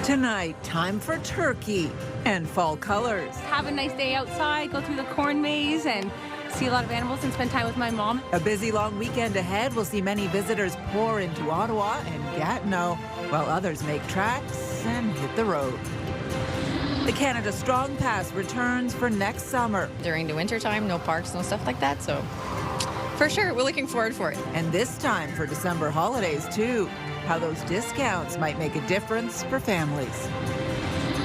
Tonight, time for turkey and fall colors. Have a nice day outside, go through the corn maze and see a lot of animals and spend time with my mom. A busy long weekend ahead will see many visitors pour into Ottawa and Gatineau, while others make tracks and hit the road. The Canada Strong Pass returns for next summer. During the winter time, no parks, no stuff like that, so for sure, we're looking forward for it. And this time for December holidays, too. How those discounts might make a difference for families.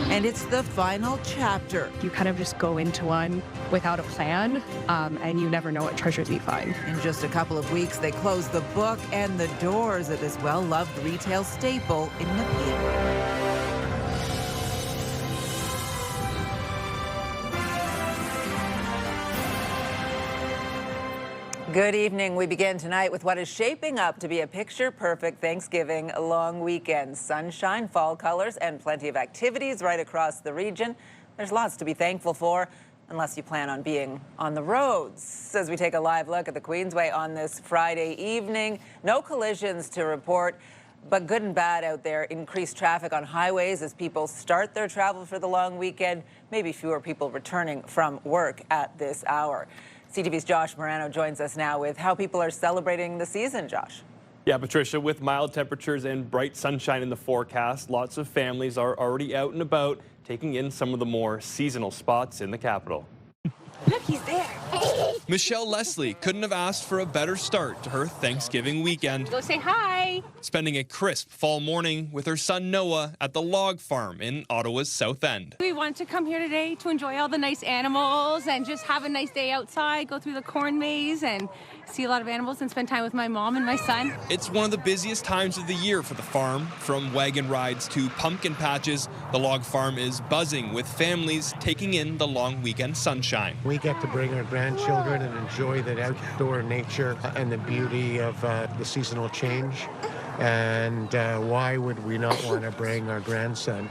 And it's the final chapter. You kind of just go into one without a plan, and you never know what treasures you find. In just a couple of weeks, they close the book and the doors of this well-loved retail staple in Nepean. Good evening. We begin tonight with what is shaping up to be a picture-perfect Thanksgiving long weekend. Sunshine, fall colors, and plenty of activities right across the region. There's lots to be thankful for, unless you plan on being on the roads. As we take a live look at the Queensway on this Friday evening, no collisions to report, but good and bad out there. Increased traffic on highways as people start their travel for the long weekend. Maybe fewer people returning from work at this hour. CTV's Josh Morano joins us now with how people are celebrating the season, Josh. Yeah, Patricia, with mild temperatures and bright sunshine in the forecast, lots of families are already out and about, taking in some of the more seasonal spots in the capital. Look, he's there. Michelle Leslie couldn't have asked for a better start to her Thanksgiving weekend. Go say hi. Spending a crisp fall morning with her son Noah at the log farm in Ottawa's South End. We want to come here today to enjoy all the nice animals and just have a nice day outside, go through the corn maze and see a lot of animals and spend time with my mom and my son. It's one of the busiest times of the year for the farm. From wagon rides to pumpkin patches, the log farm is buzzing with families taking in the long weekend sunshine. We get to bring our grandchildren and enjoy that outdoor nature and the beauty of the seasonal change. And why would we not want to bring our grandson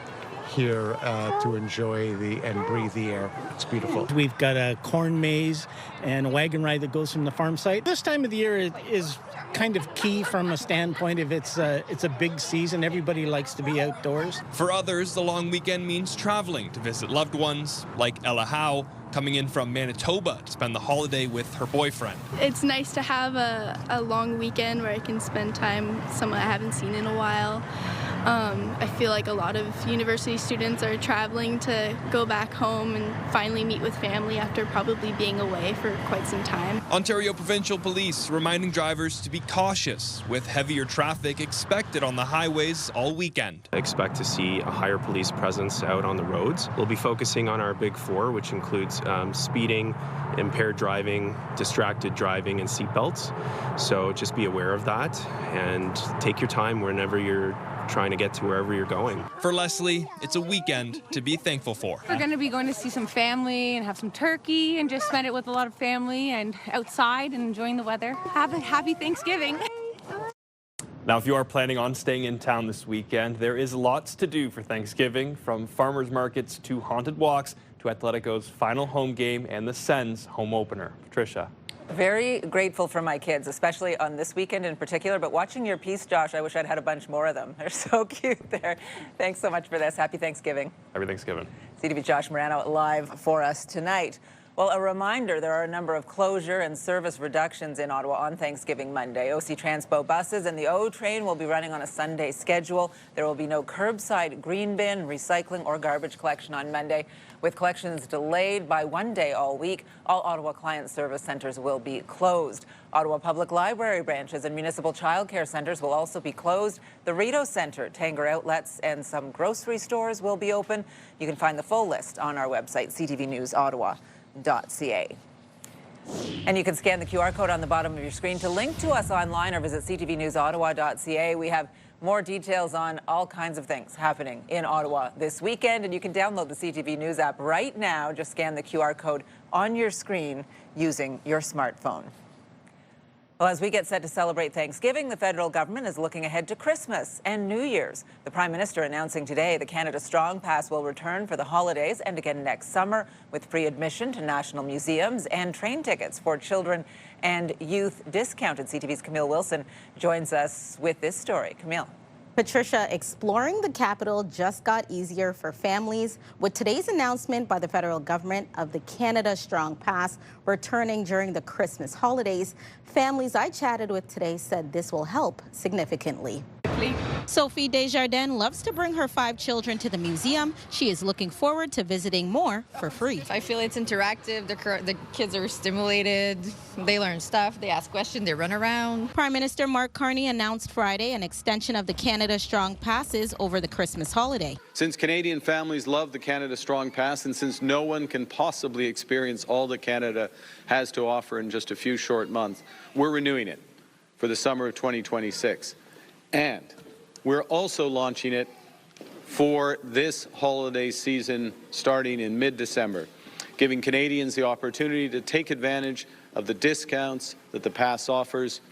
here to enjoy and breathe the air? It's beautiful. We've got a corn maze and a wagon ride that goes from the farm site. This time of the year is kind of key from a standpoint of it's a big season. Everybody likes to be outdoors. For others, the long weekend means traveling to visit loved ones, like Ella Howe, coming in from Manitoba to spend the holiday with her boyfriend. It's nice to have a long weekend where I can spend time with someone I haven't seen in a while. I feel like a lot of university students are traveling to go back home and finally meet with family after probably being away for quite some time. Ontario Provincial Police reminding drivers to be cautious with heavier traffic expected on the highways all weekend. I expect to see a higher police presence out on the roads. We'll be focusing on our big four, which includes speeding, impaired driving, distracted driving, and seatbelts. So just be aware of that and take your time whenever you're trying to get to wherever you're going. For Leslie, it's a weekend to be thankful for. We're going to be going to see some family and have some turkey and just spend it with a lot of family and outside and enjoying the weather. Have a happy Thanksgiving. Now, if you are planning on staying in town this weekend, there is lots to do for Thanksgiving, from farmers markets to haunted walks to Atletico's final home game and the Sens home opener. Patricia. Very grateful for my kids, especially on this weekend in particular. But watching your piece, Josh, I wish I'd had a bunch more of them. They're so cute there. Thanks so much for this. Happy Thanksgiving. Happy Thanksgiving. CTV Josh Morano live for us tonight. Well, a reminder, there are a number of closure and service reductions in Ottawa on Thanksgiving Monday. OC Transpo buses and the O train will be running on a Sunday schedule. There will be no curbside green bin, recycling, or garbage collection on Monday. With collections delayed by one day all week, all Ottawa client service centres will be closed. Ottawa Public Library branches and municipal childcare centres will also be closed. The Rideau Centre, Tanger Outlets, and some grocery stores will be open. You can find the full list on our website, ctvnewsottawa.ca. And you can scan the QR code on the bottom of your screen to link to us online or visit ctvnewsottawa.ca. We have more details on all kinds of things happening in Ottawa this weekend, and you can download the CTV News app right now. Just scan the QR code on your screen using your smartphone. Well, as we get set to celebrate Thanksgiving, the federal government is looking ahead to Christmas and New Year's. The Prime Minister announcing today the Canada Strong Pass will return for the holidays and again next summer, with free admission to national museums and train tickets for children and youth discounted. CTV's Camille Wilson joins us with this story. Camille. Patricia, exploring the capital just got easier for families with today's announcement by the federal government of the Canada Strong Pass returning during the Christmas holidays. Families I chatted with today said this will help significantly. Sophie Desjardins loves to bring her 5 children to the museum. She is looking forward to visiting more for free. I feel it's interactive. The kids are stimulated. They learn stuff. They ask questions. They run around. Prime Minister Mark Carney announced Friday an extension of the Canada Strong Passes over the Christmas holiday. Since Canadian families love the Canada Strong Pass, and since no one can possibly experience all that Canada has to offer in just a few short months, we're renewing it for the summer of 2026. And we're also launching it for this holiday season starting in mid-December, giving Canadians the opportunity to take advantage of the discounts that the pass offers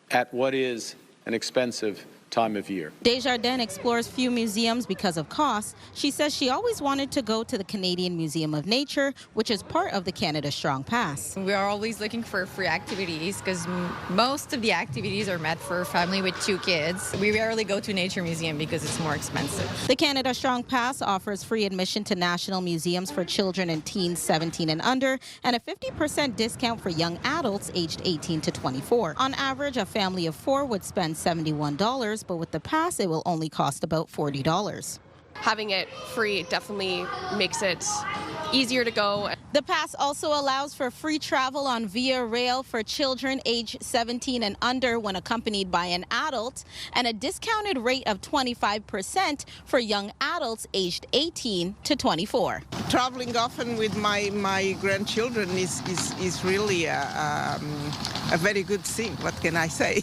at what is an expensive time of year. Desjardins explores few museums because of costs. She says she always wanted to go to the Canadian Museum of Nature, which is part of the Canada Strong Pass. We are always looking for free activities because most of the activities are meant for a family with 2 kids. We rarely go to a nature museum because it's more expensive. The Canada Strong Pass offers free admission to national museums for children and teens 17 and under, and a 50% discount for young adults aged 18 to 24. On average, a family of 4 would spend $71, but with the pass, it will only cost about $40. Having it free definitely makes it easier to go. The pass also allows for free travel on Via Rail for children aged 17 and under when accompanied by an adult, and a discounted rate of 25% for young adults aged 18 to 24. Traveling often with my grandchildren is really a very good thing. What can I say?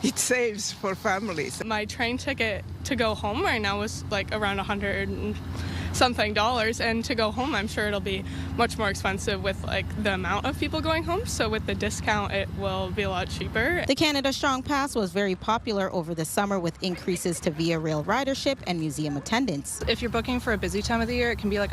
It saves for families. My train ticket to go home right now was like around $100 and something, and to go home I'm sure it'll be much more expensive with like the amount of people going home, so with the discount it will be a lot cheaper. The Canada Strong Pass was very popular over the summer with increases to Via Rail ridership and museum attendance. If you're booking for a busy time of the year, it can be like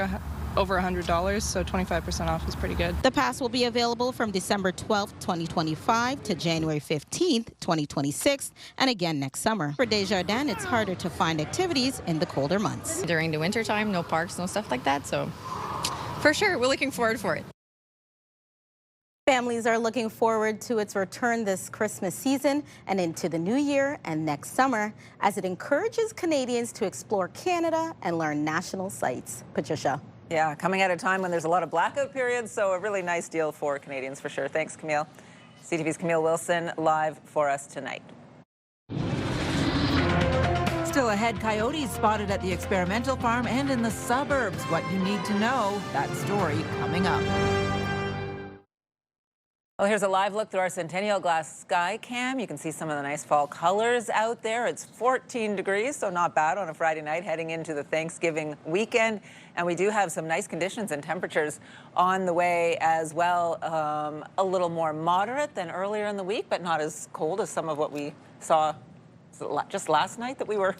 over $100, so 25% off is pretty good. The pass will be available from December 12th, 2025 to January 15th, 2026, and again next summer. For Desjardins, it's harder to find activities in the colder months. During the winter time, no parks, no stuff like that, so for sure, we're looking forward for it. Families are looking forward to its return this Christmas season and into the new year and next summer as it encourages Canadians to explore Canada and learn national sites. Patricia. Yeah, coming at a time when there's a lot of blackout periods, so a really nice deal for Canadians for sure. Thanks, Camille. CTV's Camille Wilson live for us tonight. Still ahead, coyotes spotted at the experimental farm and in the suburbs. What you need to know, that story coming up. Well, here's a live look through our Centennial Glass Sky Cam. You can see some of the nice fall colors out there. It's 14 degrees, so not bad on a Friday night heading into the Thanksgiving weekend. And we do have some nice conditions and temperatures on the way as well. A little more moderate than earlier in the week, but not as cold as some of what we saw just last night that we were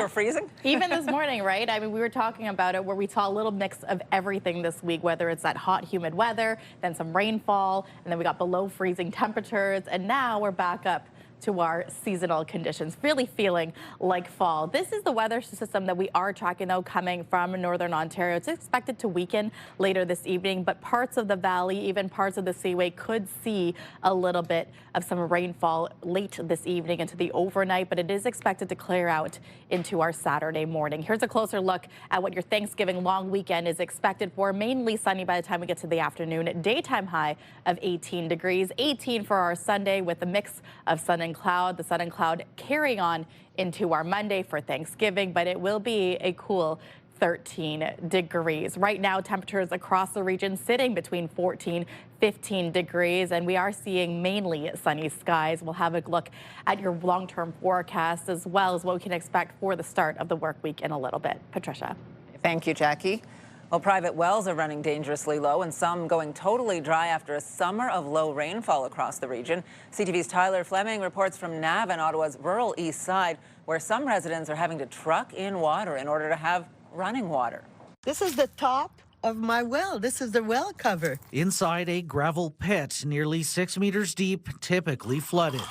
freezing. Even this morning, right? I mean, we were talking about it where we saw a little mix of everything this week, whether it's that hot, humid weather, then some rainfall, and then we got below freezing temperatures, and now we're back up to our seasonal conditions, really feeling like fall. This is the weather system that we are tracking, though, coming from northern Ontario. It's expected to weaken later this evening, but parts of the valley, even parts of the Seaway, could see a little bit of some rainfall late this evening into the overnight, but it is expected to clear out into our Saturday morning. Here's a closer look at what your Thanksgiving long weekend is expected for. Mainly sunny by the time we get to the afternoon. Daytime high of 18 degrees, 18 for our Sunday with a mix of sun and cloud. The sun and cloud carrying on into our Monday for Thanksgiving, but it will be a cool 13 degrees. Right now, temperatures across the region sitting between 14-15 degrees, and we are seeing mainly sunny skies. We'll have a look at your long-term forecast as well as what we can expect for the start of the work week in a little bit. Patricia. Thank you, Jackie. Well, private wells are running dangerously low and some going totally dry after a summer of low rainfall across the region. CTV's Tyler Fleming reports from Navan, Ottawa's rural east side, where some residents are having to truck in water in order to have running water. This is the top of my well. This is the well cover. Inside a gravel pit nearly 6 meters deep, typically flooded.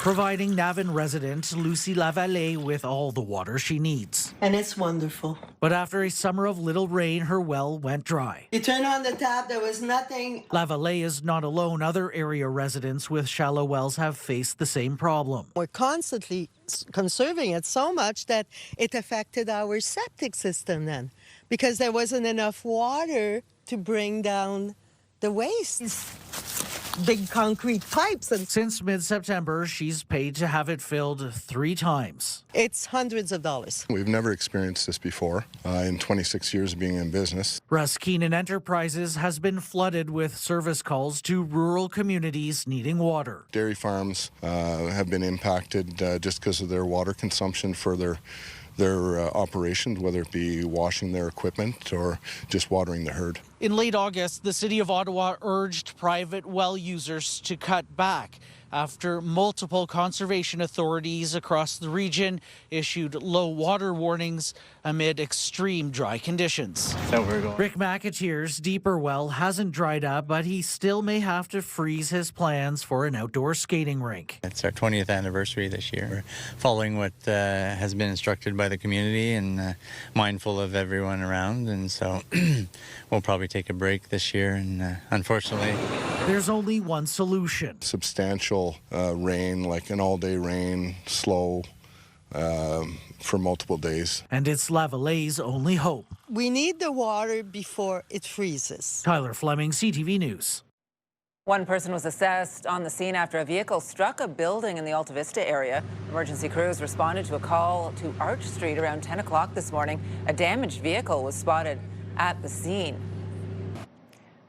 providing Navan resident Lucy Lavallée with all the water she needs. And it's wonderful. But after a summer of little rain, her well went dry. You turn on the tap, there was nothing. Lavallée is not alone. Other area residents with shallow wells have faced the same problem. We're constantly conserving it so much that it affected our septic system then, because there wasn't enough water to bring down the waste. Big concrete pipes. And since mid-September, she's paid to have it filled 3 times. It's hundreds of dollars. We've never experienced this before in 26 years of being in business. Russ Keenan Enterprises has been flooded with service calls to rural communities needing water. Dairy farms have been impacted just because of their water consumption for their operations, whether it be washing their equipment or just watering the herd. In late August, the City of Ottawa urged private well users to cut back after multiple conservation authorities across the region issued low water warnings amid extreme dry conditions. Rick McAteer's deeper well hasn't dried up, but he still may have to freeze his plans for an outdoor skating rink. It's our 20th anniversary this year. We're following what has been instructed by the community and mindful of everyone around, and so we'll probably take a break this year, and unfortunately... There's only one solution. Substantial rain, like an all-day rain, slow, for multiple days. And it's Lavallee's only hope. We need the water before it freezes. Tyler Fleming, CTV News. One person was assessed on the scene after a vehicle struck a building in the Alta Vista area. Emergency crews responded to a call to Arch Street around 10 o'clock this morning. A damaged vehicle was spotted at the scene.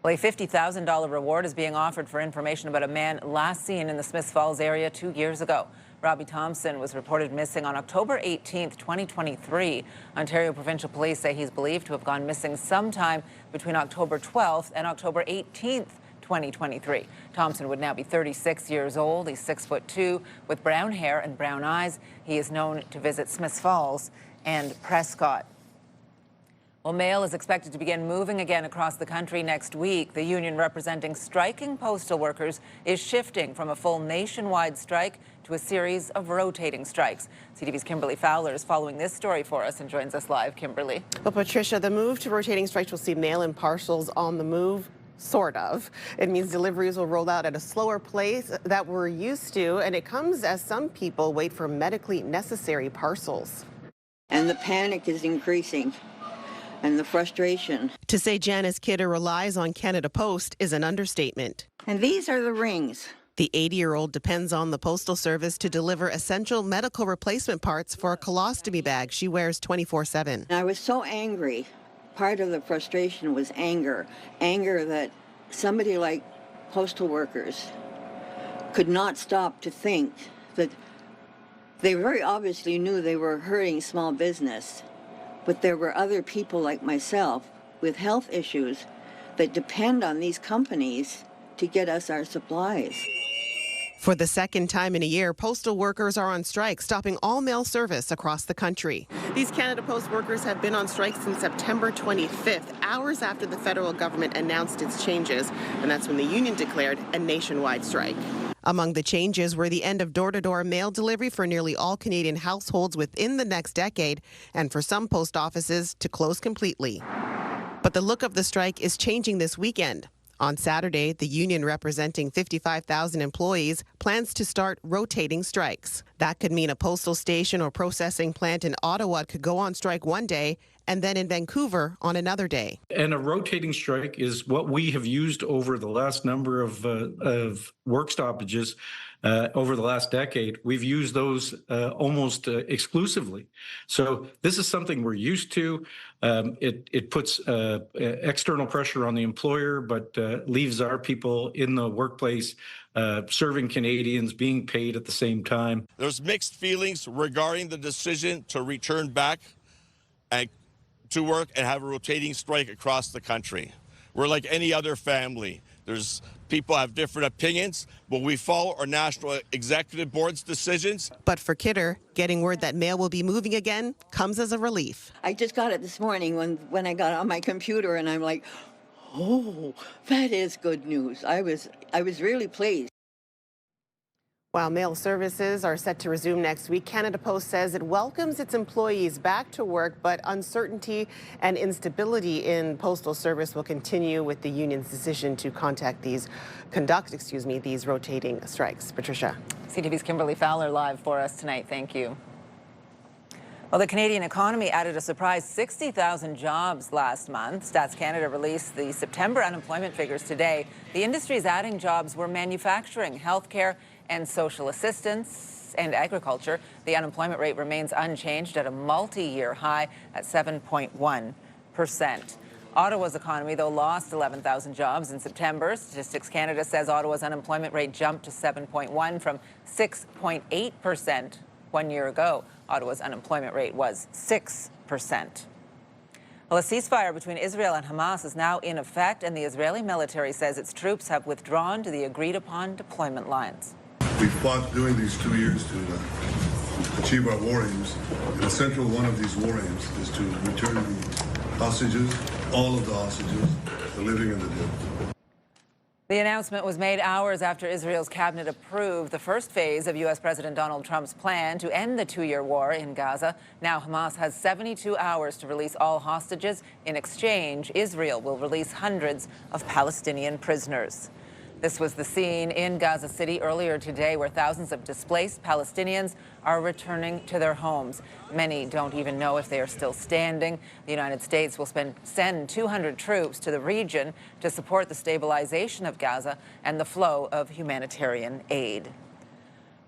Well, a $50,000 reward is being offered for information about a man last seen in the Smiths Falls area 2 years ago. Robbie Thompson was reported missing on October 18th, 2023. Ontario Provincial Police say he's believed to have gone missing sometime between October 12th and October 18th, 2023. Thompson would now be 36 years old. He's 6'2" with brown hair and brown eyes. He is known to visit Smiths Falls and Prescott. Well, mail is expected to begin moving again across the country next week. The union representing striking postal workers is shifting from a full nationwide strike to a series of rotating strikes. CTV's Kimberly Fowler is following this story for us and joins us live. Kimberly. Well, Patricia, the move to rotating strikes will see mail and parcels on the move. Sort of. It means deliveries will roll out at a slower pace that we're used to, and it comes as some people wait for medically necessary parcels. And the panic is increasing. And the frustration. To say Janice Kidder relies on Canada Post is an understatement. And these are the rings. The 80-year-old depends on the Postal Service to deliver essential medical replacement parts for a colostomy bag she wears 24/7. I was so angry. Part of the frustration was anger. Anger that somebody like postal workers could not stop to think that they very obviously knew they were hurting small business. But there were other people like myself with health issues that depend on these companies to get us our supplies. For the second time in a year, postal workers are on strike, stopping all mail service across the country. These Canada Post workers have been on strike since September 25th, hours after the federal government announced its changes, and that's when the union declared a nationwide strike. Among the changes were the end of door-to-door mail delivery for nearly all Canadian households within the next decade, and for some post offices to close completely. But the look of the strike is changing this weekend. On Saturday, the union representing 55,000 employees plans to start rotating strikes. That could mean a postal station or processing plant in Ottawa could go on strike one day and then in Vancouver on another day. And a rotating strike is what we have used over the last number of work stoppages over the last decade. We've used those almost exclusively. So this is something we're used to. It puts external pressure on the employer, but leaves our people in the workplace serving Canadians, being paid at the same time. There's mixed feelings regarding the decision to return back to work and have a rotating strike across the country. We're like any other family. There's people have different opinions, but we follow our National Executive Board's decisions. But for Kidder, getting word that mail will be moving again comes as a relief. I just got it this morning when I got on my computer, and I'm like, oh, that is good news. I was really pleased. While mail services are set to resume next week, Canada Post says it welcomes its employees back to work, but uncertainty and instability in postal service will continue with the union's decision to conduct these rotating strikes. Patricia. CTV's Kimberly Fowler live for us tonight. Thank you. Well, the Canadian economy added a surprise 60,000 jobs last month. Stats Canada released the September unemployment figures today. The industries adding jobs were manufacturing, healthcare, and social assistance and agriculture. The unemployment rate remains unchanged at a multi-year high at 7.1%. Ottawa's economy, though, lost 11,000 jobs in September. Statistics Canada says Ottawa's unemployment rate jumped to 7.1 from 6.8% 1 year ago. Ottawa's unemployment rate was 6%. Well, a ceasefire between Israel and Hamas is now in effect, and the Israeli military says its troops have withdrawn to the agreed-upon deployment lines. We fought during these 2 years to achieve our war aims. And a central one of these war aims is to return the hostages, all of the hostages, the living and the dead. The announcement was made hours after Israel's cabinet approved the first phase of U.S. President Donald Trump's plan to end the 2-year war in Gaza. Now Hamas has 72 hours to release all hostages. In exchange, Israel will release hundreds of Palestinian prisoners. This was the scene in Gaza City earlier today, where thousands of displaced Palestinians are returning to their homes. Many don't even know if they are still standing. The United States will send 200 troops to the region to support the stabilization of Gaza and the flow of humanitarian aid.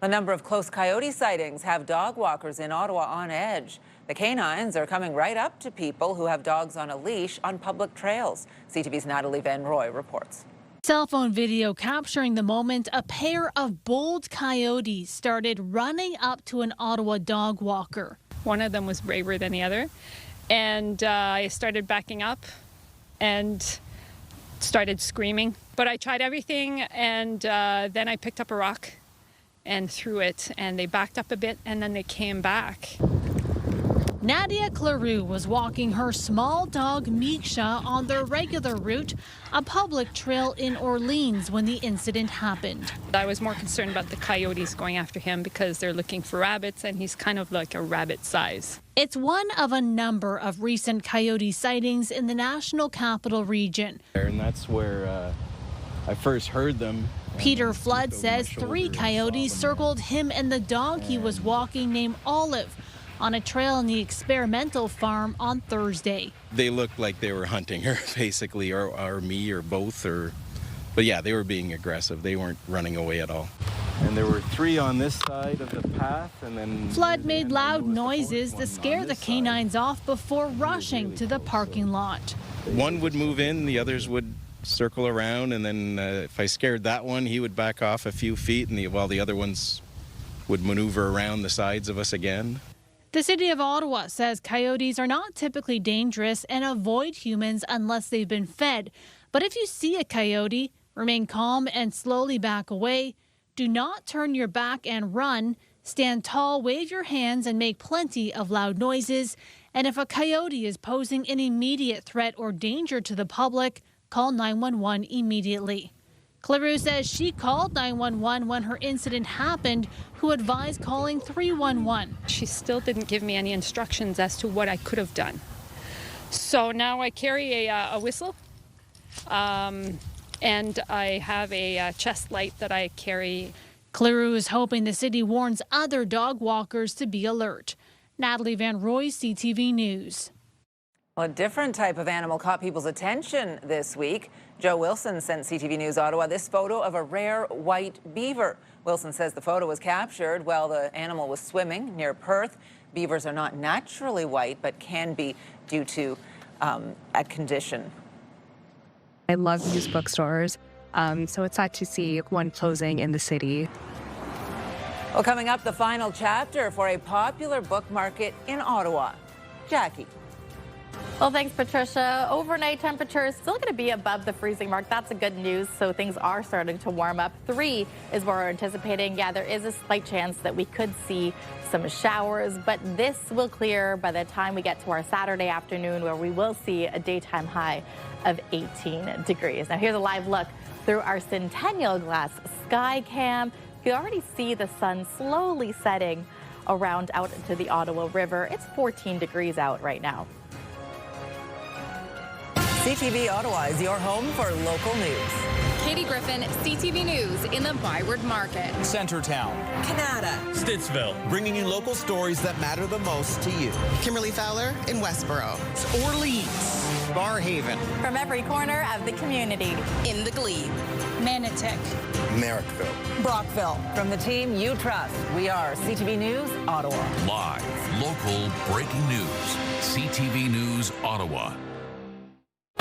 A number of close coyote sightings have dog walkers in Ottawa on edge. The canines are coming right up to people who have dogs on a leash on public trails. CTV's Natalie Van Roy reports. Cell phone video capturing the moment a pair of bold coyotes started running up to an Ottawa dog walker. One of them was braver than the other, and I started backing up and started screaming. But I tried everything, and then I picked up a rock and threw it, and they backed up a bit, and then they came back. Nadia Claroux was walking her small dog Miksha on their regular route, a public trail in Orleans, when the incident happened. I was more concerned about the coyotes going after him because they're looking for rabbits, and he's kind of like a rabbit size. It's one of a number of recent coyote sightings in the National Capital Region. And that's where I first heard them. Peter Flood says 3 coyotes circled him and the dog he was walking named Olive on a trail in the experimental farm on Thursday. They looked like they were hunting her, basically, or me, or both. But yeah, they were being aggressive. They weren't running away at all. And there were 3 on this side of the path, and then... Flood made loud noises to scare the canines off before rushing to the parking lot. One would move in, the others would circle around, and then if I scared that one, he would back off a few feet, and while the other ones would maneuver around the sides of us again. The City of Ottawa says coyotes are not typically dangerous and avoid humans unless they've been fed. But if you see a coyote, remain calm and slowly back away. Do not turn your back and run. Stand tall, wave your hands, and make plenty of loud noises. And if a coyote is posing an immediate threat or danger to the public, call 911 immediately. Claroux says she called 911 when her incident happened, who advised calling 311. She still didn't give me any instructions as to what I could have done. So now I carry a whistle, and I have a chest light that I carry. Claroux is hoping the city warns other dog walkers to be alert. Natalie Van Roy, CTV News. Well, a different type of animal caught people's attention this week. Joe Wilson sent CTV News Ottawa this photo of a rare white beaver. Wilson says the photo was captured while the animal was swimming near Perth. Beavers are not naturally white, but can be due to a condition. I love used bookstores, so it's sad to see one closing in the city. Well, coming up, the final chapter for a popular book market in Ottawa. Jackie. Well, thanks, Patricia. Overnight temperatures still going to be above the freezing mark. That's a good news. So things are starting to warm up. 3 is what we're anticipating. Yeah, there is a slight chance that we could see some showers, but this will clear by the time we get to our Saturday afternoon, where we will see a daytime high of 18 degrees. Now, here's a live look through our Centennial Glass sky cam. You can already see the sun slowly setting around out into the Ottawa River. It's 14 degrees out right now. CTV Ottawa is your home for local news. Katie Griffin, CTV News in the Byward Market. Centertown. Canada. Stittsville. Bringing you local stories that matter the most to you. Kimberly Fowler in Westboro. Orleans. Barhaven. From every corner of the community. In the Glebe. Manotick. Merrickville. Brockville. From the team you trust, we are CTV News Ottawa. Live, local, breaking news. CTV News Ottawa.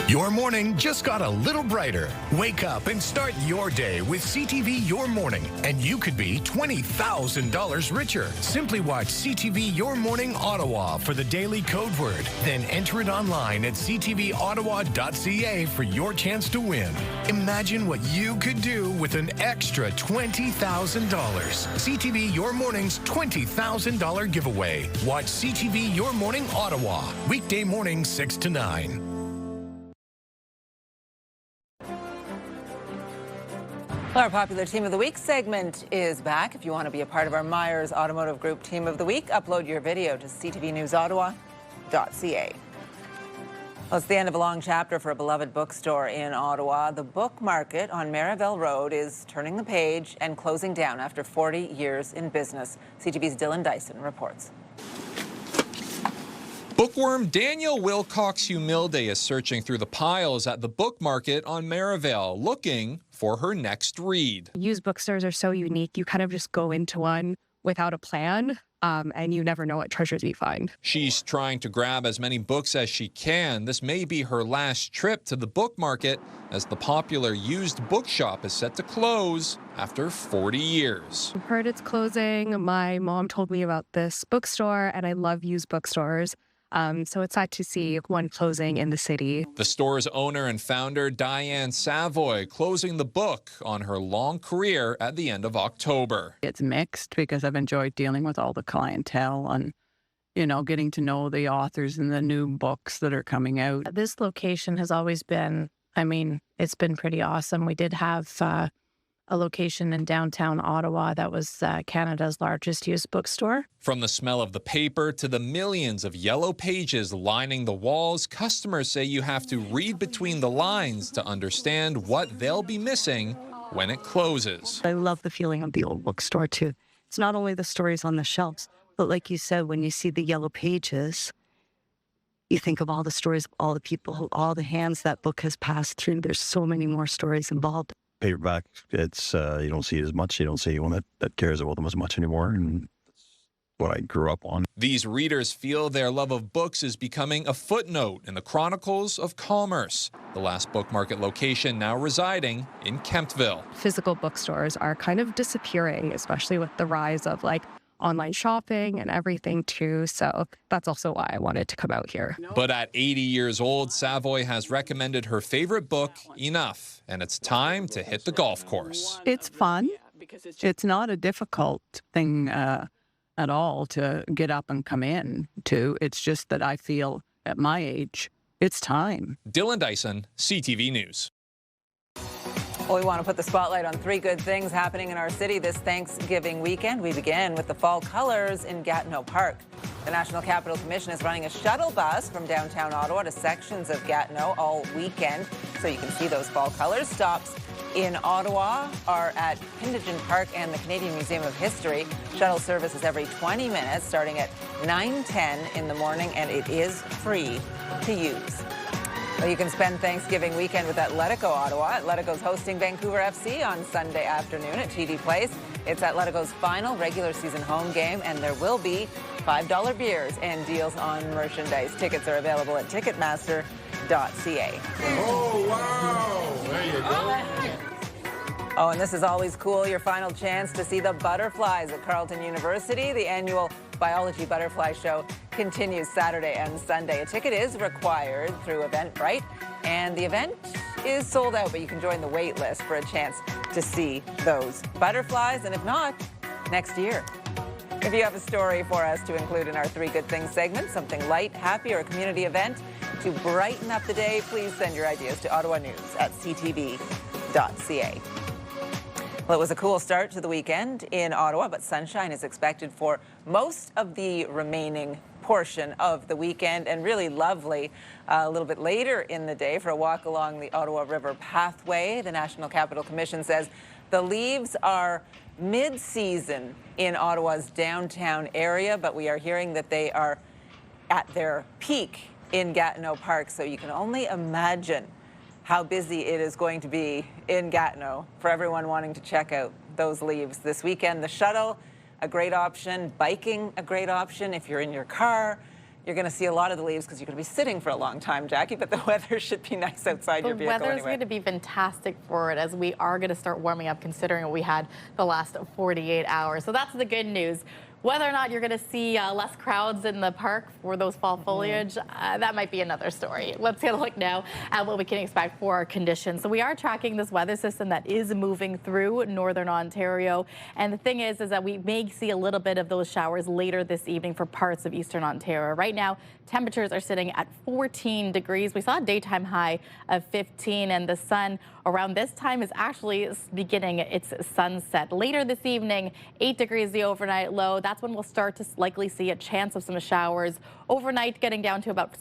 Your morning just got a little brighter. Wake up and start your day with CTV Your Morning, and you could be $20,000 richer. Simply watch CTV Your Morning Ottawa for the daily code word. Then enter it online at ctvottawa.ca for your chance to win. Imagine what you could do with an extra $20,000. CTV Your Morning's $20,000 giveaway. Watch CTV Your Morning Ottawa, weekday morning 6 to 9. Our popular Team of the Week segment is back. If you want to be a part of our Myers Automotive Group Team of the Week, upload your video to ctvnewsottawa.ca. Well, it's the end of a long chapter for a beloved bookstore in Ottawa. The Book Market on Merivale Road is turning the page and closing down after 40 years in business. CTV's Dylan Dyson reports. Bookworm Daniel Wilcox-Humilde is searching through the piles at the Book Market on Merivale, looking for her next read. Used bookstores are so unique. You kind of just go into one without a plan, and you never know what treasures you find. She's trying to grab as many books as she can. This may be her last trip to the Book Market, as the popular used bookshop is set to close after 40 years. I've heard it's closing. My mom told me about this bookstore, and I love used bookstores. So it's sad to see one closing in the city. The store's owner and founder, Diane Savoy, closing the book on her long career at the end of October. It's mixed because I've enjoyed dealing with all the clientele and, you know, getting to know the authors and the new books that are coming out. This location has always been, I mean, it's been pretty awesome. We did have a location in downtown Ottawa that was Canada's largest used bookstore. From the smell of the paper to the millions of yellow pages lining the walls, customers say you have to read between the lines to understand what they'll be missing when it closes. I love the feeling of the old bookstore too. It's not only the stories on the shelves, but like you said, when you see the yellow pages, you think of all the stories of all the people, all the hands that book has passed through. There's so many more stories involved. Paperback, it's you don't see it as much. You don't see anyone that cares about them as much anymore, and that's what I grew up on. These readers feel their love of books is becoming a footnote in the chronicles of commerce. The last Book Market location now residing in Kemptville. Physical bookstores are kind of disappearing, especially with the rise of like online shopping and everything too. So that's also why I wanted to come out here. But at 80 years old, Savoy has recommended her favorite book enough, and it's time to hit the golf course. It's fun. It's not a difficult thing at all to get up and come in to. It's just that I feel at my age, it's time. Dylan Dyson, CTV News. Well, we want to put the spotlight on three good things happening in our city this Thanksgiving weekend. We begin with the fall colors in Gatineau Park. The National Capital Commission is running a shuttle bus from downtown Ottawa to sections of Gatineau all weekend, so you can see those fall colors. Stops in Ottawa are at Pindegen Park and the Canadian Museum of History. Shuttle service is every 20 minutes, starting at 9:10 in the morning, and it is free to use. Well, you can spend Thanksgiving weekend with Atletico Ottawa. Atletico's hosting Vancouver FC on Sunday afternoon at TD Place. It's Atletico's final regular season home game, and there will be $5 beers and deals on merchandise. Tickets are available at Ticketmaster.ca. Oh, wow. There you go. Oh, and this is always cool. Your final chance to see the butterflies at Carleton University. The annual Biology Butterfly Show continues Saturday and Sunday. A ticket is required through Eventbrite, and the event is sold out, but you can join the wait list for a chance to see those butterflies, and if not, next year. If you have a story for us to include in our Three Good Things segment, something light, happy, or a community event to brighten up the day, please send your ideas to ottawanews@ctv.ca. Well, it was a cool start to the weekend in Ottawa, but sunshine is expected for most of the remaining portion of the weekend, and really lovely a little bit later in the day for a walk along the Ottawa River pathway. The National Capital Commission says the leaves are mid-season in Ottawa's downtown area, but we are hearing that they are at their peak in Gatineau Park, so you can only imagine how busy it is going to be in Gatineau for everyone wanting to check out those leaves this weekend. The shuttle, a great option. Biking, a great option. If you're in your car, you're going to see a lot of the leaves because you're going to be sitting for a long time, Jackie, but the weather should be nice outside your vehicle anyway. The weather's going to be fantastic for it, as we are going to start warming up considering what we had the last 48 hours. So that's the good news. Whether or not you're going to see less crowds in the park for those fall foliage, that might be another story. Let's get a look now at what we can expect for our conditions. So we are tracking this weather system that is moving through northern Ontario. And the thing is that we may see a little bit of those showers later this evening for parts of eastern Ontario. Right now, temperatures are sitting at 14 degrees. We saw a daytime high of 15, and the sun around this time is actually beginning its sunset. Later this evening, 8 degrees the overnight low. That's when we'll start to likely see a chance of some showers. Overnight, getting down to about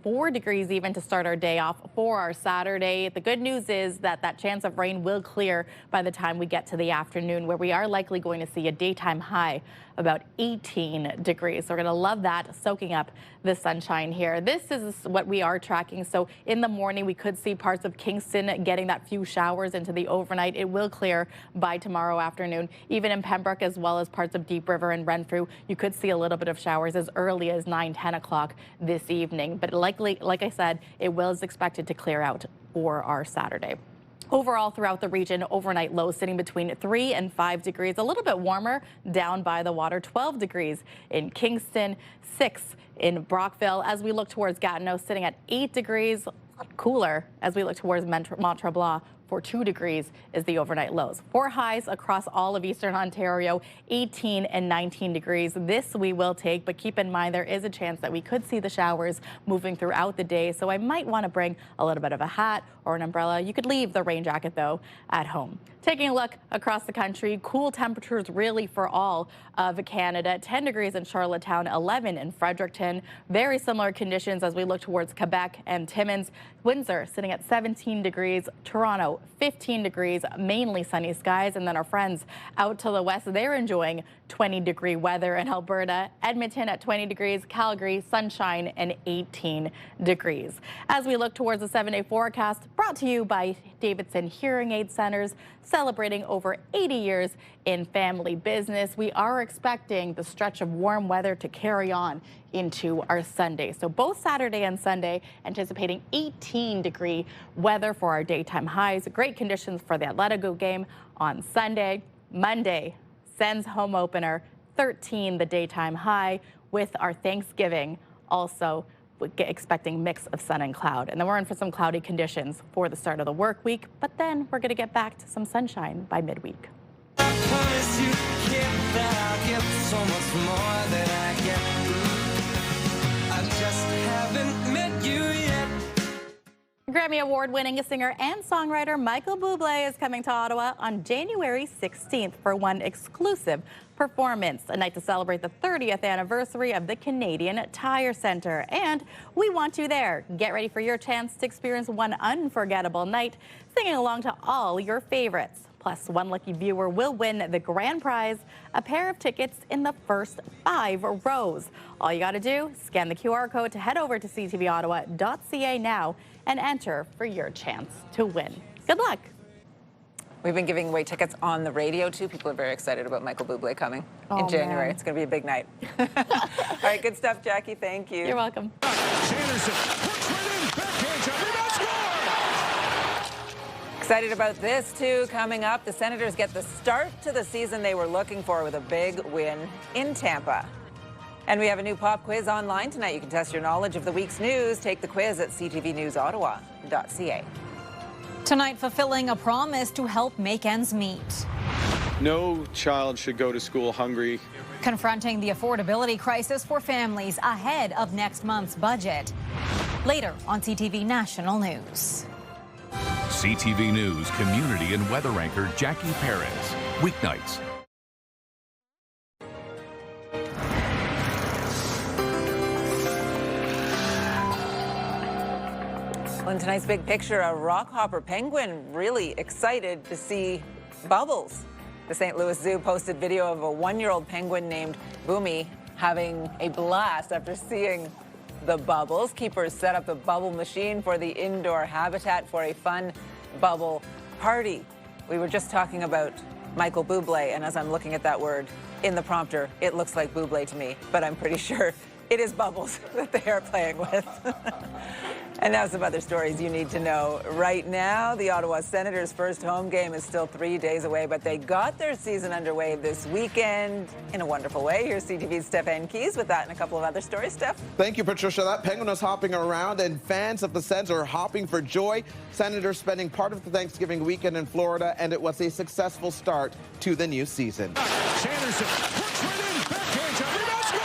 4 degrees even to start our day off for our Saturday. The good news is that that chance of rain will clear by the time we get to the afternoon, where we are likely going to see a daytime high about 18 degrees. So we're going to love that, soaking up the sunshine here. This is what we are tracking. So in the morning, we could see parts of Kingston getting that few showers into the overnight. It will clear by tomorrow afternoon. Even in Pembroke, as well as parts of Deep River and Renfrew, you could see a little bit of showers as early as 9-10 o'clock this evening. But likely, like I said, it is expected to clear out for our Saturday. Overall, throughout the region, overnight lows sitting between 3 and 5 degrees, a little bit warmer down by the water, 12 degrees in Kingston, 6 in Brockville. As we look towards Gatineau, sitting at 8 degrees, cooler as we look towards Mont-Tremblant. For 2 degrees is the overnight lows. For highs across all of eastern Ontario, 18 and 19 degrees. This we will take, but keep in mind there is a chance that we could see the showers moving throughout the day, so I might want to bring a little bit of a hat or an umbrella. You could leave the rain jacket, though, at home. Taking a look across the country, cool temperatures really for all of Canada. 10 degrees in Charlottetown, 11 in Fredericton. Very similar conditions as we look towards Quebec and Timmins. Windsor sitting at 17 degrees. Toronto, 15 degrees, mainly sunny skies. And then our friends out to the west, they're enjoying 20-degree weather in Alberta. Edmonton at 20 degrees, Calgary, sunshine, and 18 degrees. As we look towards the 7-day forecast, brought to you by Davidson Hearing Aid Centers, celebrating over 80 years in family business. We are expecting the stretch of warm weather to carry on into our Sunday. So both Saturday and Sunday, anticipating 18-degree weather for our daytime highs. Great conditions for the Atletico game on Sunday. Monday, Sens home opener, 13 the daytime high, with our Thanksgiving also expecting mix of sun and cloud. And then we're in for some cloudy conditions for the start of the work week, but then we're going to get back to some sunshine by midweek. Grammy Award-winning singer and songwriter Michael Bublé is coming to Ottawa on January 16th for one exclusive performance, a night to celebrate the 30th anniversary of the Canadian Tire Centre. And we want you there. Get ready for your chance to experience one unforgettable night, singing along to all your favorites. Plus, one lucky viewer will win the grand prize, a pair of tickets in the first 5 rows. All you got to do, scan the QR code to head over to ctvottawa.ca now and enter for your chance to win. Good luck. We've been giving away tickets on the radio, too. People are very excited about Michael Bublé coming in January. Man. It's going to be a big night. All right, good stuff, Jackie. Thank you. You're welcome. Sanderson puts right in, backhands up, rebound, score! Excited about this, too. Coming up, the Senators get the start to the season they were looking for with a big win in Tampa. And we have a new pop quiz online tonight. You can test your knowledge of the week's news. Take the quiz at ctvnewsottawa.ca. Tonight, fulfilling a promise to help make ends meet. No child should go to school hungry. Confronting the affordability crisis for families ahead of next month's budget. Later on CTV National News. CTV News community and weather anchor Jackie Perez. Weeknights. Well, in tonight's big picture, a rockhopper penguin really excited to see bubbles. The St. Louis Zoo posted video of a 1-year-old penguin named Boomy having a blast after seeing the bubbles. Keepers set up the bubble machine for the indoor habitat for a fun bubble party. We were just talking about Michael Bublé, and as I'm looking at that word in the prompter, it looks like Bublé to me, but I'm pretty sure it is bubbles that they are playing with. And now some other stories you need to know. Right now, the Ottawa Senators' first home game is still 3 days away, but they got their season underway this weekend in a wonderful way. Here's CTV's Stephen Keys with that and a couple of other stories. Steph? Thank you, Patricia. That penguin was hopping around, and fans of the Sens are hopping for joy. Senators spending part of the Thanksgiving weekend in Florida, and it was a successful start to the new season. Sanderson works right in, backhands, rebound, score!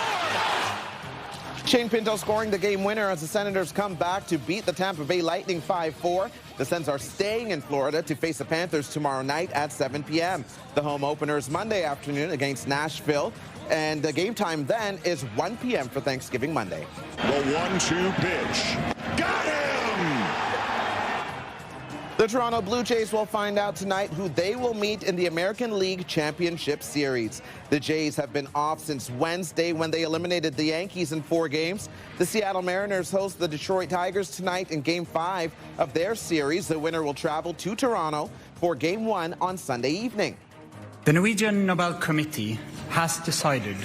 Shane Pinto scoring the game winner as the Senators come back to beat the Tampa Bay Lightning 5-4. The Sens are staying in Florida to face the Panthers tomorrow night at 7 p.m. The home opener is Monday afternoon against Nashville, and the game time then is 1 p.m. for Thanksgiving Monday. The 1-2 pitch. Got him! The Toronto Blue Jays will find out tonight who they will meet in the American League Championship Series. The Jays have been off since Wednesday when they eliminated the Yankees in 4 games. The Seattle Mariners host the Detroit Tigers tonight in Game 5 of their series. The winner will travel to Toronto for Game 1 on Sunday evening. The Norwegian Nobel Committee has decided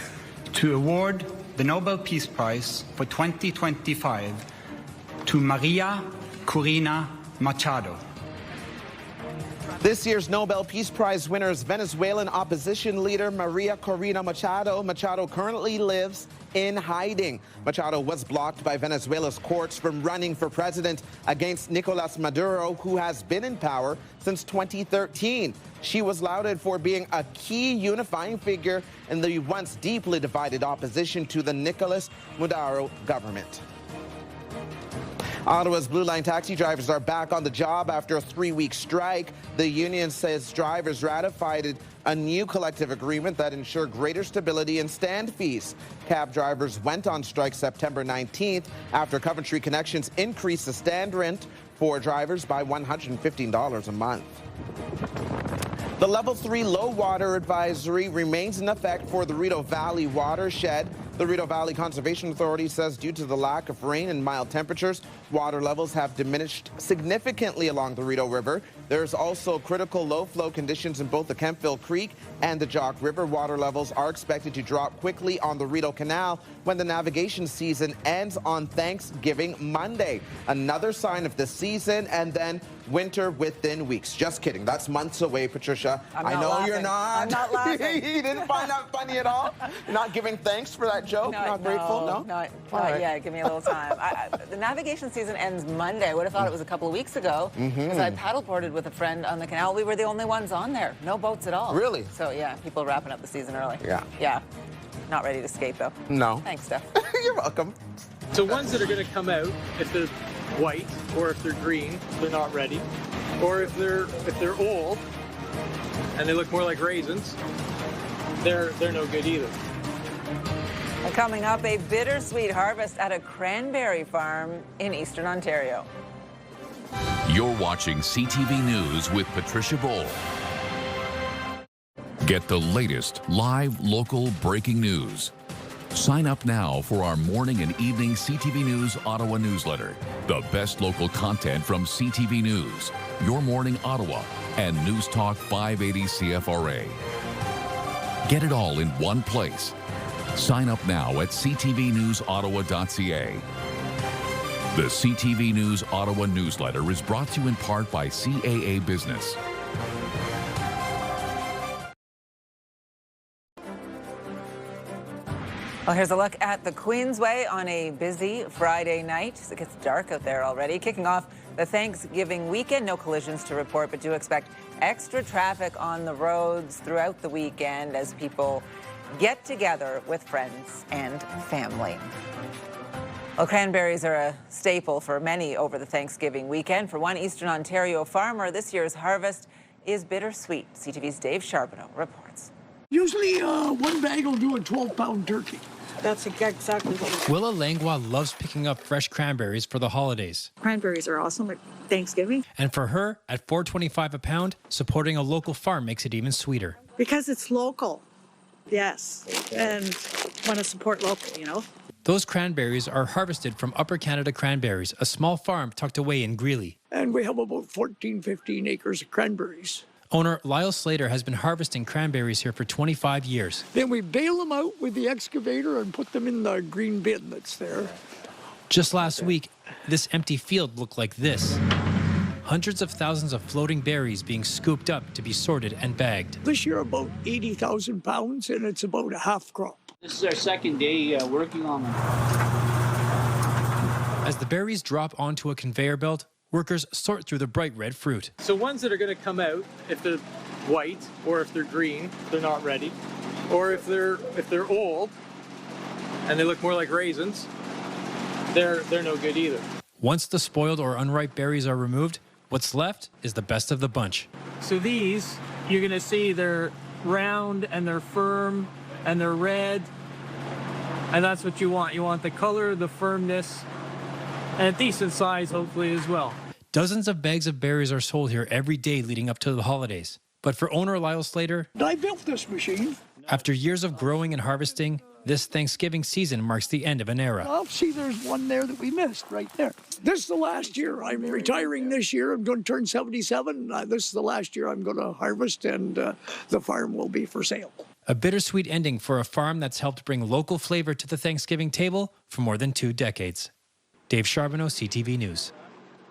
to award the Nobel Peace Prize for 2025 to Maria Corina Machado. This year's Nobel Peace Prize winner is Venezuelan opposition leader Maria Corina Machado. Machado currently lives in hiding. Machado was blocked by Venezuela's courts from running for president against Nicolas Maduro, who has been in power since 2013. She was lauded for being a key unifying figure in the once deeply divided opposition to the Nicolas Maduro government. Ottawa's Blue Line taxi drivers are back on the job after a 3-week strike. The union says drivers ratified a new collective agreement that ensured greater stability in stand fees. Cab drivers went on strike September 19th after Coventry Connections increased the stand rent for drivers by $115 a month. The Level 3 low water advisory remains in effect for the Rideau Valley watershed. The Rideau Valley Conservation Authority says due to the lack of rain and mild temperatures, water levels have diminished significantly along the Rideau River. There's also critical low flow conditions in both the Kempville Creek and the Jock River. Water levels are expected to drop quickly on the Rideau Canal when the navigation season ends on Thanksgiving Monday. Another sign of the season, and then winter within weeks. Just kidding. That's months away, Patricia. I know laughing. you're not. I'm not laughing. You didn't find that funny at all? You're not giving thanks for that joke? Not grateful? No? Not right. yet. Give me a little time. The navigation season ends Monday. I would have thought it was a couple of weeks ago because I paddleboarded with a friend on the canal. We were the only ones on there. No boats at all. Really? So, yeah, people wrapping up the season early. Yeah. Yeah. Not ready to skate, though. No. Thanks, Steph. You're welcome. So ones that are going to come out, if they're white or if they're green, they're not ready. Or if they're old and they look more like raisins, they're no good either. Well, coming up, a bittersweet harvest at a cranberry farm in Eastern Ontario. You're watching CTV News with Patricia Boll. Get the latest live local breaking news. Sign up now for our morning and evening CTV News Ottawa newsletter. The best local content from CTV News, Your Morning Ottawa, and News Talk 580 CFRA. Get it all in one place. Sign up now at ctvnewsottawa.ca. The CTV News Ottawa newsletter is brought to you in part by CAA Business. Well, here's a look at the Queensway on a busy Friday night. It gets dark out there already. Kicking off the Thanksgiving weekend, no collisions to report, but do expect extra traffic on the roads throughout the weekend as people get together with friends and family. Well, cranberries are a staple for many over the Thanksgiving weekend. For one Eastern Ontario farmer, this year's harvest is bittersweet. CTV's Dave Charbonneau reports. Usually one bag will do a 12-pound turkey. That's exactly what it is. Willa Langlois loves picking up fresh cranberries for the holidays. Cranberries are awesome at Thanksgiving. And for her, at $4.25 a pound, supporting a local farm makes it even sweeter. Because it's local, yes, and want to support local, you know. Those cranberries are harvested from Upper Canada Cranberries, a small farm tucked away in Greeley. And we have about 14, 15 acres of cranberries. Owner Lyle Slater has been harvesting cranberries here for 25 years. Then we bale them out with the excavator and put them in the green bin that's there. Just last week, this empty field looked like this. Hundreds of thousands of floating berries being scooped up to be sorted and bagged. This year about 80,000 pounds, and it's about a half crop. This is our second day working on them. As the berries drop onto a conveyor belt, workers sort through the bright red fruit. So ones that are going to come out, if they're white or if they're green, they're not ready. Or if they're old and they look more like raisins, they're no good either. Once the spoiled or unripe berries are removed, what's left is the best of the bunch. So these, you're going to see they're round and they're firm and they're red. And that's what you want. You want the color, the firmness, and a decent size, hopefully, as well. Dozens of bags of berries are sold here every day leading up to the holidays. But for owner Lyle Slater, I built this machine. After years of growing and harvesting, this Thanksgiving season marks the end of an era. Oh, see, there's one there that we missed right there. This is the last year. I'm retiring this year. I'm going to turn 77. This is the last year I'm going to harvest, and the farm will be for sale. A bittersweet ending for a farm that's helped bring local flavor to the Thanksgiving table for more than 2 decades. Dave Charbonneau, CTV News.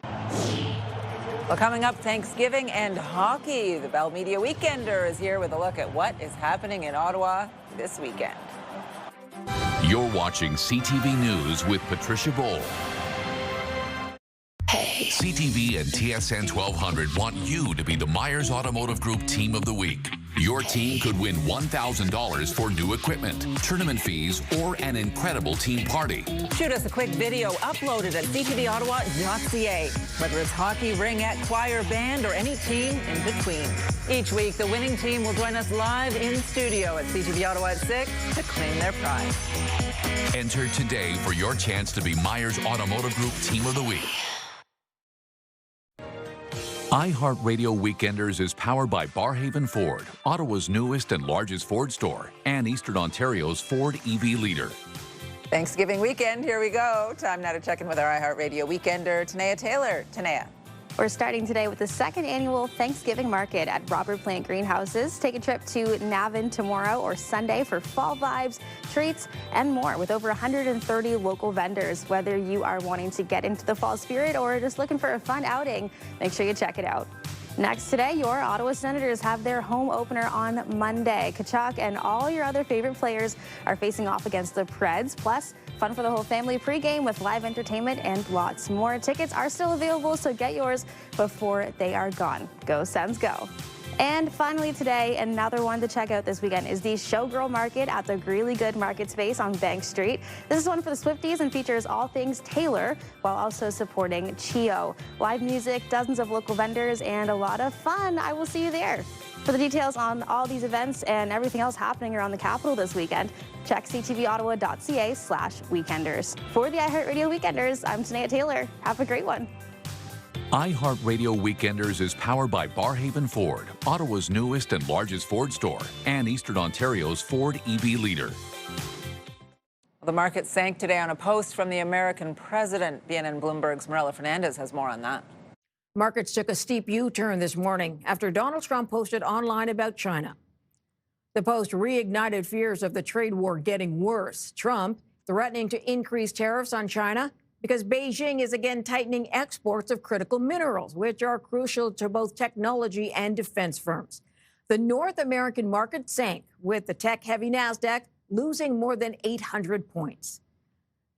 Well, coming up, Thanksgiving and hockey. The Bell Media Weekender is here with a look at what is happening in Ottawa this weekend. You're watching CTV News with Patricia Bowl. Hey. CTV and TSN 1200 want you to be the Myers Automotive Group Team of the Week. Your team could win $1,000 for new equipment, tournament fees, or an incredible team party. Shoot us a quick video uploaded at ctvottawa.ca. Whether it's hockey, ringette, choir, band, or any team in between. Each week, the winning team will join us live in studio at CTV Ottawa at 6 to claim their prize. Enter today for your chance to be Myers Automotive Group Team of the Week. iHeartRadio Weekenders is powered by Barhaven Ford, Ottawa's newest and largest Ford store, and Eastern Ontario's Ford EV leader. Thanksgiving weekend, here we go. Time now to check in with our iHeartRadio Weekender, Tanea Taylor. Tanea. We're starting today with the second annual Thanksgiving market at Robert Plant Greenhouses. Take a trip to Navan tomorrow or Sunday for fall vibes, treats, and more with over 130 local vendors. Whether you are wanting to get into the fall spirit or just looking for a fun outing, make sure you check it out. Next today, your Ottawa Senators have their home opener on Monday. Kachuk and all your other favorite players are facing off against the Preds. Plus, fun for the whole family pregame with live entertainment and lots more. Tickets are still available, so get yours before they are gone. Go Sens, go. And finally today, another one to check out this weekend is the Showgirl Market at the Greeley Good Market Space on Bank Street. This is one for the Swifties and features all things Taylor while also supporting Chio. Live music, dozens of local vendors, and a lot of fun. I will see you there. For the details on all these events and everything else happening around the capital this weekend, check ctvottawa.ca/weekenders. For the iHeartRadio Weekenders, I'm Tanea Taylor. Have a great one. iHeartRadio Weekenders is powered by Barhaven Ford, Ottawa's newest and largest Ford store, and Eastern Ontario's Ford EV leader. The market sank today on a post from the American president. BNN Bloomberg's Marella Fernandez has more on that. Markets took a steep U-turn this morning after Donald Trump posted online about China. The post reignited fears of the trade war getting worse. Trump threatening to increase tariffs on China because Beijing is again tightening exports of critical minerals, which are crucial to both technology and defense firms. The North American market sank, with the tech-heavy NASDAQ losing more than 800 points.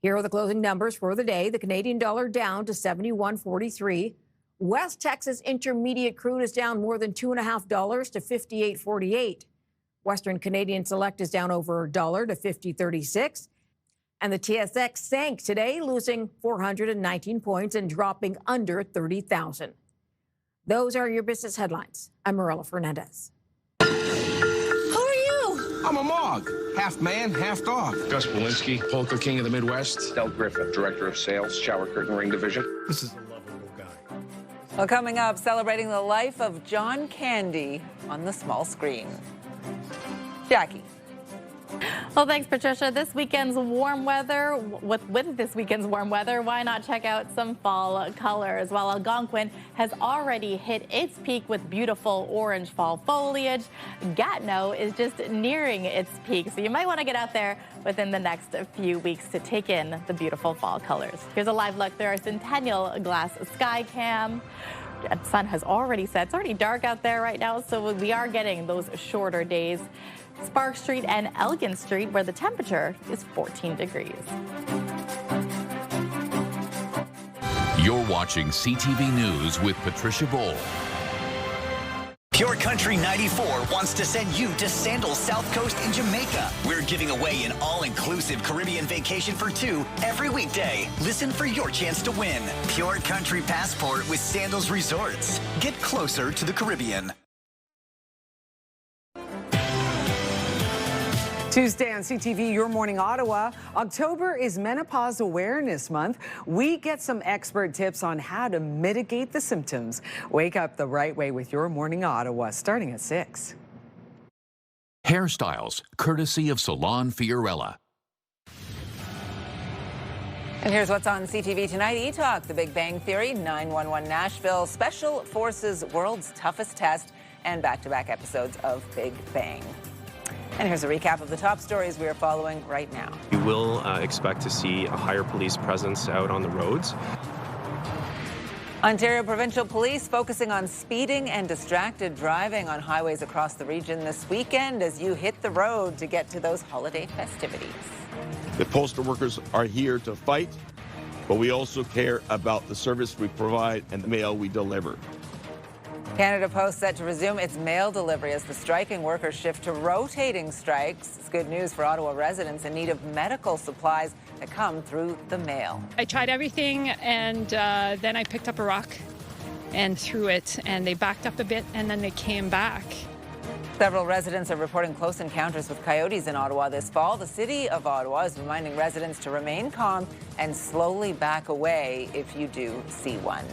Here are the closing numbers for the day. The Canadian dollar down to 71.43. West Texas Intermediate crude is down more than $2.50 to 58.48. Western Canadian Select is down over $1 to 50.36. And the TSX sank today, losing 419 points and dropping under 30,000. Those are your business headlines. I'm Marilla Fernandez. Who are you? I'm a Mog, half man, half dog. Gus Walensky, Polka King of the Midwest. Del Griffith, Director of Sales, Shower Curtain Ring Division. This is a lovable guy. Well, coming up, celebrating the life of John Candy on the small screen. Jackie. Well, thanks, Patricia. This weekend's warm weather, with this weekend's warm weather, why not check out some fall colors? While Algonquin has already hit its peak with beautiful orange fall foliage, Gatineau is just nearing its peak. So you might want to get out there within the next few weeks to take in the beautiful fall colors. Here's a live look through our Centennial Glass Sky Cam. The sun has already set. It's already dark out there right now, so we are getting those shorter days. Spark Street and Elgin Street, where the temperature is 14 degrees. You're watching CTV News with Patricia Bowl. Pure Country 94 wants to send you to Sandals South Coast in Jamaica. We're giving away an all-inclusive Caribbean vacation for two every weekday. Listen for your chance to win. Pure Country Passport with Sandals Resorts. Get closer to the Caribbean. Tuesday on CTV Your Morning Ottawa, October is Menopause Awareness Month. We get some expert tips on how to mitigate the symptoms. Wake up the right way with Your Morning Ottawa, starting at 6. Hairstyles, courtesy of Salon Fiorella. And here's what's on CTV tonight. E-Talk, The Big Bang Theory, 911 Nashville, Special Forces World's Toughest Test, and back-to-back episodes of Big Bang. And here's a recap of the top stories we are following right now. We will expect to see a higher police presence out on the roads. Ontario Provincial Police focusing on speeding and distracted driving on highways across the region this weekend as you hit the road to get to those holiday festivities. The postal workers are here to fight, but we also care about the service we provide and the mail we deliver. Canada Post set to resume its mail delivery as the striking workers shift to rotating strikes. It's good news for Ottawa residents in need of medical supplies that come through the mail. I tried everything, and then I picked up a rock and threw it, and they backed up a bit, and then they came back. Several residents are reporting close encounters with coyotes in Ottawa this fall. The City of Ottawa is reminding residents to remain calm and slowly back away if you do see one.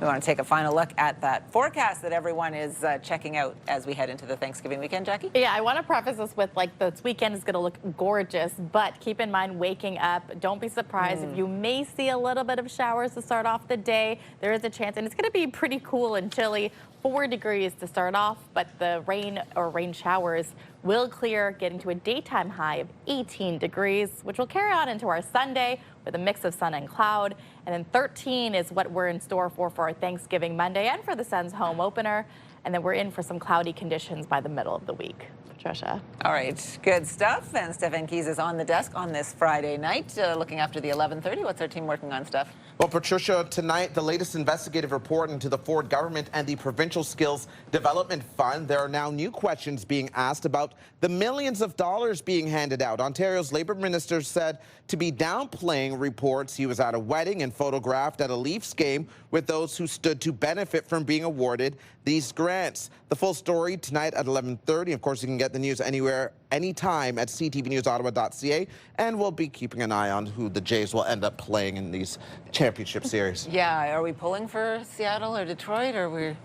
We want to take a final look at that forecast that everyone is checking out as we head into the Thanksgiving weekend, Jackie. Yeah, I want to preface this with, this weekend is going to look gorgeous, but keep in mind waking up. Don't be surprised if you may see a little bit of showers to start off the day. There is a chance, and it's going to be pretty cool and chilly. 4 degrees to start off, but the rain showers will clear, getting to a daytime high of 18 degrees, which will carry on into our Sunday with a mix of sun and cloud. And then 13 is what we're in store for our Thanksgiving Monday and for the Sens home opener. And then we're in for some cloudy conditions by the middle of the week. Patricia. All right, good stuff. And Stefan Keys is on the desk on this Friday night, looking after the 11:30. What's our team working on, Steph? Well, Patricia, tonight, the latest investigative report into the Ford government and the Provincial Skills Development Fund. There are now new questions being asked about the millions of dollars being handed out. Ontario's Labour Minister said to be downplaying reports he was at a wedding and photographed at a Leafs game with those who stood to benefit from being awarded these grants. The full story tonight at 11:30. Of course, you can get the news anywhere, anytime at ctvnewsottawa.ca, and we'll be keeping an eye on who the Jays will end up playing in these championship series. Yeah, are we pulling for Seattle or Detroit, or we're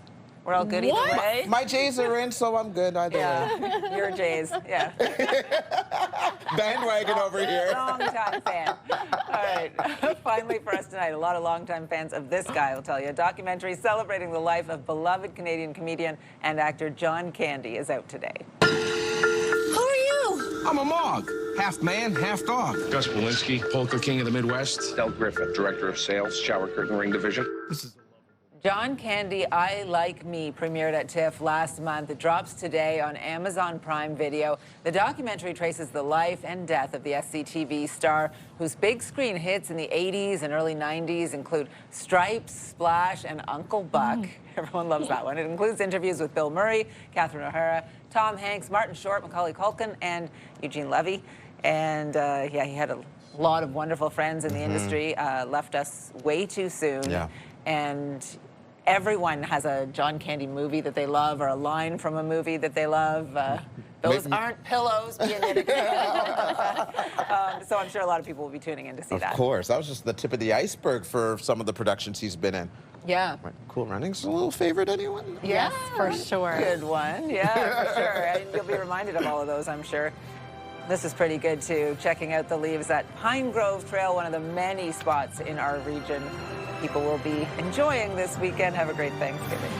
all good either way? My Jays are in, so I'm good either way. Your Jays, yeah. Bandwagon over here. Long-time fan. All right, finally for us tonight, a lot of longtime fans of this guy, I'll tell you. A documentary celebrating the life of beloved Canadian comedian and actor John Candy is out today. Who are you? I'm a Mog, half man, half dog. Gus Walensky, Polka King of the Midwest. Del Griffith, Director of Sales, Shower Curtain Ring Division. John Candy, I Like Me premiered at TIFF last month. It drops today on Amazon Prime Video. The documentary traces the life and death of the SCTV star, whose big screen hits in the 80s and early 90s include Stripes, Splash, and Uncle Buck. Everyone loves that one. It includes interviews with Bill Murray, Catherine O'Hara, Tom Hanks, Martin Short, Macaulay Culkin, and Eugene Levy. And yeah, he had a A lot of wonderful friends in the industry left us way too soon. Yeah. And everyone has a John Candy movie that they love or a line from a movie that they love. Those aren't pillows being so I'm sure a lot of people will be tuning in to see that. Of course. That was just the tip of the iceberg for some of the productions he's been in. Yeah. Cool Runnings a little favorite, anyone? Yes, for sure. Good one. Yeah, for sure. And you'll be reminded of all of those, I'm sure. This is pretty good, too. Checking out the leaves at Pine Grove Trail, one of the many spots in our region people will be enjoying this weekend. Have a great Thanksgiving.